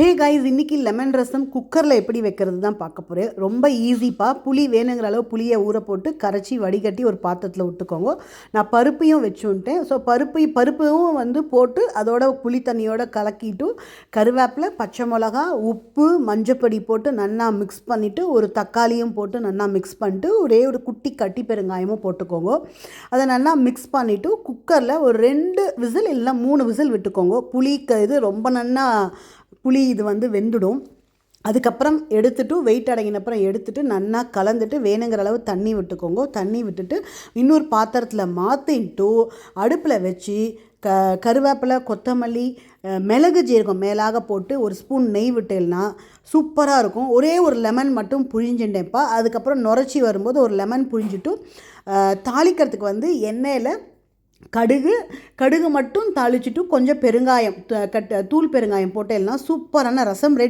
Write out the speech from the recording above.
Hey guys, இன்றைக்கி lemon ரசம் குக்கரில் எப்படி வைக்கிறது தான் பார்க்க போகிறேன். ரொம்ப ஈஸிப்பா. புளி வேணுங்கிற அளவு புளியை ஊற போட்டு கரைச்சி வடிகட்டி ஒரு பாத்திரத்தில் விட்டுக்கோங்க. நான் பருப்பையும் வச்சுட்டேன். ஸோ பருப்பும் போட்டு அதோட புளி தண்ணியோட கலக்கிட்டு கருவேப்பிலை, பச்சை மிளகா, உப்பு, மஞ்சப்பொடி போட்டு நல்லா மிக்ஸ் பண்ணிவிட்டு ஒரு தக்காளியும் போட்டு நல்லா மிக்ஸ் பண்ணிட்டு ஒரே ஒரு குட்டி கட்டி பெருங்காயமும் போட்டுக்கோங்க. அதை நல்லா மிக்ஸ் பண்ணிவிட்டு குக்கரில் ஒரு 2 விசில் இல்லை 3 விசில் விட்டுக்கோங்க. இது ரொம்ப நல்லா புளி வெந்துடும். அதுக்கப்புறம் எடுத்துகிட்டு வெயிட் அடங்கினப்புறம் எடுத்துகிட்டு நல்லா கலந்துட்டு வேணுங்கிற அளவு தண்ணி விட்டுக்கோங்க. தண்ணி விட்டுட்டு இன்னொரு பாத்திரத்தில் மாற்றிட்டு அடுப்பில் வச்சு கருவேப்பிலை, கொத்தமல்லி, மிளகு, ஜீரகம் மேலாக போட்டு ஒரு ஸ்பூன் நெய் விட்டேன்னா சூப்பராக இருக்கும். ஒரே ஒரு லெமன் மட்டும் புழிஞ்சுட்டேன்ப்பா. அதுக்கப்புறம் நுரைச்சி வரும்போது ஒரு லெமன் புழிஞ்சிட்டு தாளிக்கிறதுக்கு எண்ணெயில் கடுகு மட்டும் தாளிச்சிட்டு கொஞ்சம் பெருங்காயம் தூள் பெருங்காயம் போட்டேன்னா சூப்பரான ரசம் ரெடி.